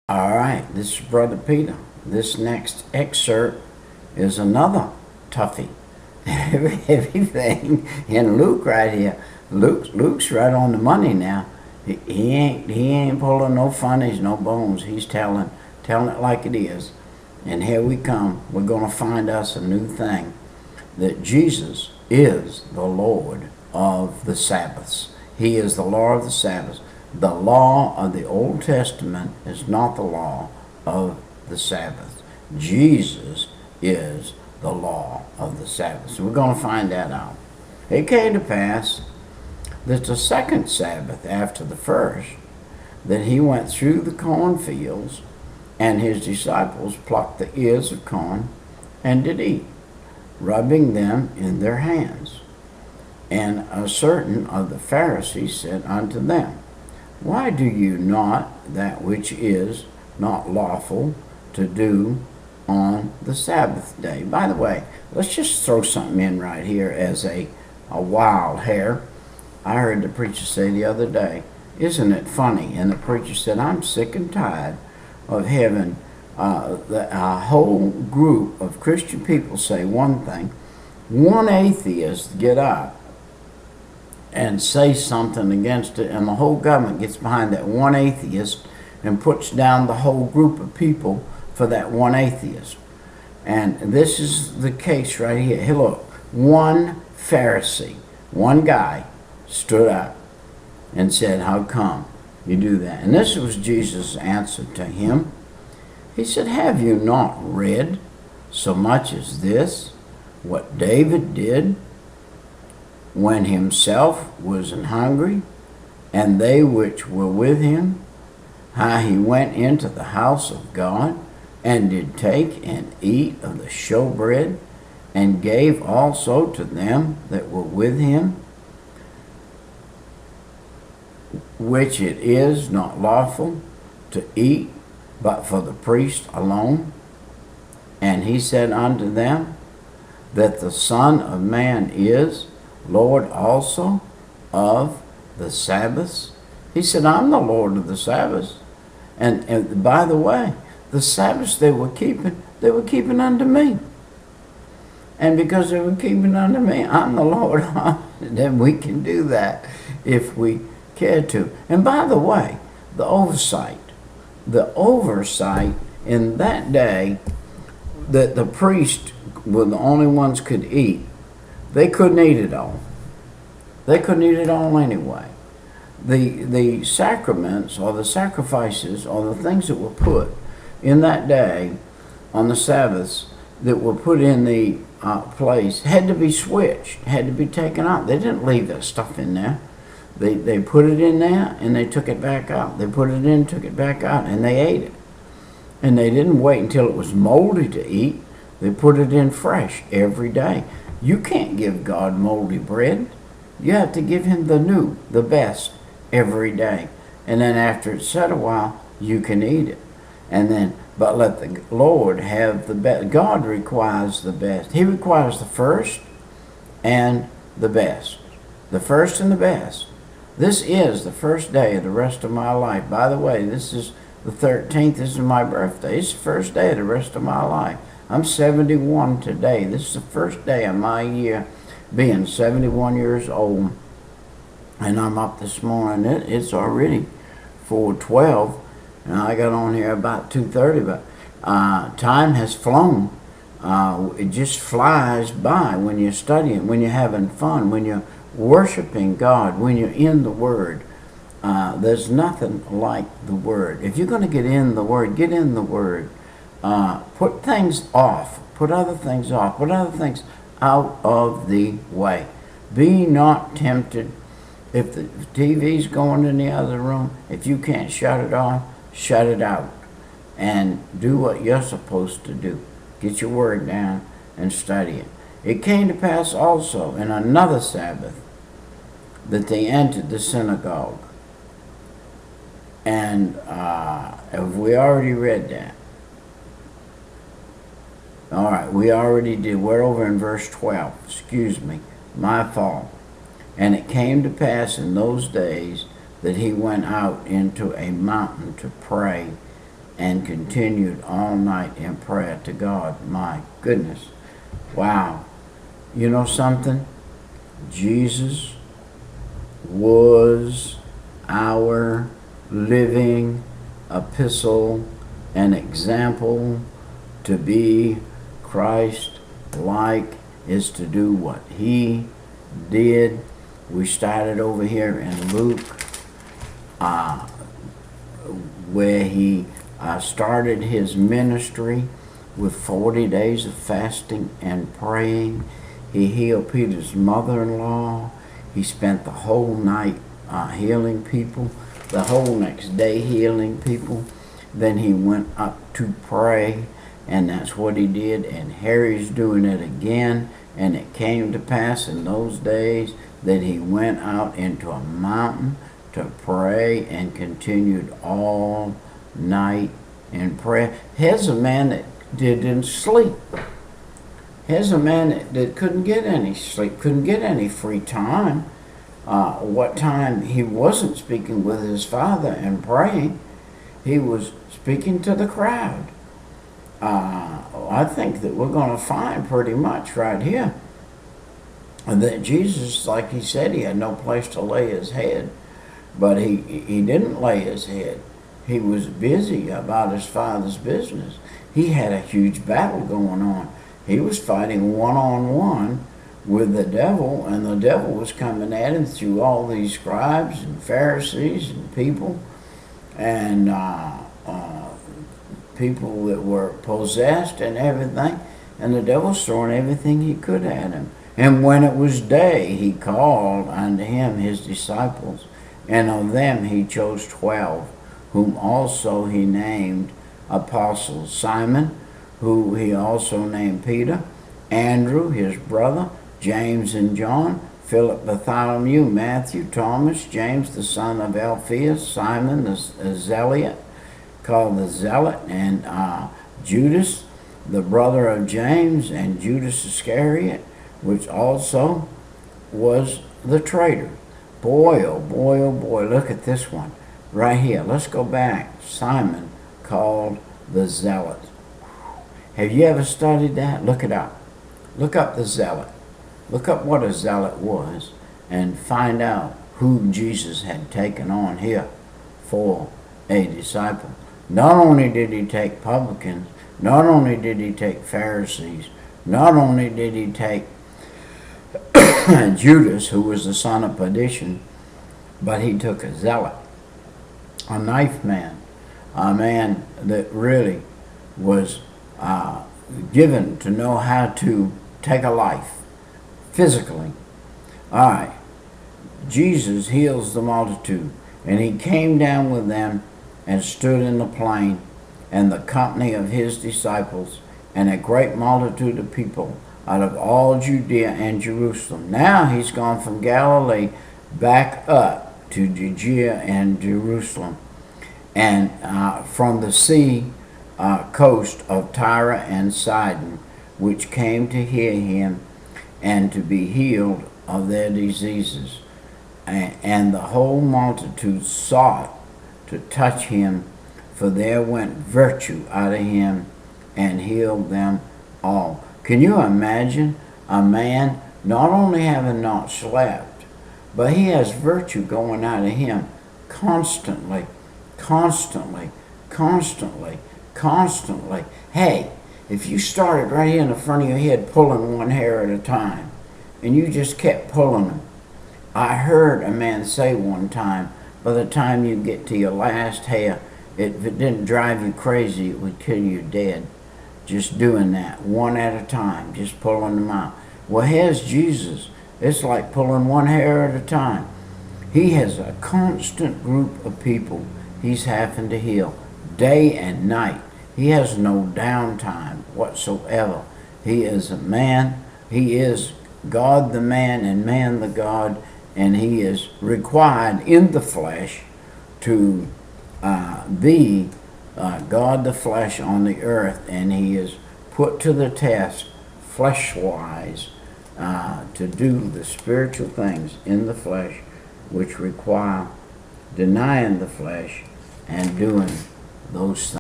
All right, this is Brother Peter. This next excerpt is another toughie. Everything in Luke right here. Luke's right on the money now. He ain't pulling no funnies, no bones. He's telling it like it is. And here we come. We're gonna find us a new thing. That Jesus is the Lord of the Sabbaths. He is the Lord of the Sabbaths. The law of the Old Testament is not the law of the Sabbath. Jesus is the law of the Sabbath. So we're going to find that out. It came to pass that the second Sabbath after the first, that he went through the cornfields, and his disciples plucked the ears of corn and did eat, rubbing them in their hands. And a certain of the Pharisees said unto them, Why do you not that which is not lawful to do on the Sabbath day? By the way, let's just throw something in right here as a wild hair. I heard the preacher say the other day, isn't it funny? And the preacher said, I'm sick and tired of having a whole group of Christian people say one thing, one atheist get up and say something against it, and the whole government gets behind that one atheist and puts down the whole group of people for that one atheist. And this is the case right here. Hey, look, one Pharisee, one guy stood up and said, how come you do that? And this was Jesus' answer to him. He said, have you not read so much as this, what David did when himself was an hungry, and they which were with him, how he went into the house of God, and did take and eat of the showbread, and gave also to them that were with him, which it is not lawful to eat, but for the priest alone. And he said unto them, that the Son of Man is Lord also of the Sabbaths. He said, I'm the Lord of the Sabbaths. And by the way, the Sabbaths they were keeping unto me. And because they were keeping unto me, I'm the Lord. Then we can do that if we care to. And by the way, the oversight in that day, that the priests were the only ones could eat. They couldn't eat it all. They couldn't eat it all anyway. The sacraments or the sacrifices or the things that were put in that day on the Sabbaths that were put in the place had to be switched, had to be taken out. They didn't leave that stuff in there. They put it in there and they took it back out. They put it in, took it back out, and they ate it. And they didn't wait until it was moldy to eat. They put it in fresh every day. You can't give God moldy bread. You have to give him the new, the best, every day. And then after it's set a while, you can eat it. And then, but let the Lord have the best. God requires the best. He requires the first and the best. The first and the best. This is the first day of the rest of my life. By the way, this is the 13th. This is my birthday. It's the first day of the rest of my life. I'm 71 today. This is the first day of my year being 71 years old. And I'm up this morning. It's already 4:12. And I got on here about 2:30. But time has flown. It just flies by when you're studying, when you're having fun, when you're worshiping God, when you're in the Word. There's nothing like the Word. If you're going to get in the Word, get in the Word. Put things off. Put other things off. Put other things out of the way. Be not tempted. If the TV's going in the other room, if you can't shut it off, shut it out. And do what you're supposed to do. Get your word down and study it. It came to pass also in another Sabbath that they entered the synagogue. And have we already read that? All right, we already did. We're over in verse 12. Excuse me, my fault. And it came to pass in those days that he went out into a mountain to pray, and continued all night in prayer to God. My goodness. Wow. You know something? Jesus was our living epistle, an example. To be Christ-like is to do what he did. We started over here in Luke, where he started his ministry with 40 days of fasting and praying. He healed Peter's mother-in-law. He spent the whole night healing people, the whole next day healing people. Then he went up to pray, and that's what he did. And Harry's doing it again. And it came to pass in those days that he went out into a mountain to pray and continued all night in prayer. Here's a man that didn't sleep. Here's a man that couldn't get any sleep, couldn't get any free time. What time he wasn't speaking with his Father and praying, he was speaking to the crowd. I think that we're going to find pretty much right here that Jesus, like he said, he had no place to lay his head, but he didn't lay his head. He was busy about his Father's business. He had a huge battle going on. He was fighting one-on-one with the devil, and the devil was coming at him through all these scribes and Pharisees and people, and people that were possessed and everything, and the devil's throwing everything he could at him. And when it was day, he called unto him his disciples, and of them he chose 12, whom also he named apostles: Simon, who he also named Peter, Andrew his brother, James and John, Philip, Bartholomew, Matthew, Thomas, James the son of Alphaeus, Simon the Zealot, called the Zealot, and Judas, the brother of James, and Judas Iscariot, which also was the traitor. Boy, oh boy, oh boy, look at this one right here. Let's go back. Simon, called the Zealot. Have you ever studied that? Look it up. Look up the Zealot. Look up what a zealot was and find out who Jesus had taken on here for a disciple. Not only did he take publicans, not only did he take Pharisees, not only did he take Judas, who was the son of perdition, but he took a zealot, a knife man, a man that really was given to know how to take a life physically. All right. Jesus heals the multitude, and he came down with them and stood in the plain, and the company of his disciples, and a great multitude of people out of all Judea and Jerusalem. Now he's gone from Galilee back up to Judea and Jerusalem, and from the sea coast of Tyre and Sidon, which came to hear him and to be healed of their diseases. And the whole multitude sought to touch him, for there went virtue out of him and healed them all. Can you imagine a man not only having not slept, but he has virtue going out of him constantly, constantly, constantly, constantly. Hey, if you started right here in the front of your head pulling one hair at a time, and you just kept pulling them. I heard a man say one time, by the time you get to your last hair, if it didn't drive you crazy, it would kill you dead. Just doing that, one at a time, just pulling them out. Well, here's Jesus. It's like pulling one hair at a time. He has a constant group of people he's having to heal, day and night. He has no downtime whatsoever. He is a man. He is God the man and man the God, and he is required in the flesh to be God the flesh on the earth, and he is put to the test flesh-wise to do the spiritual things in the flesh, which require denying the flesh and doing those things.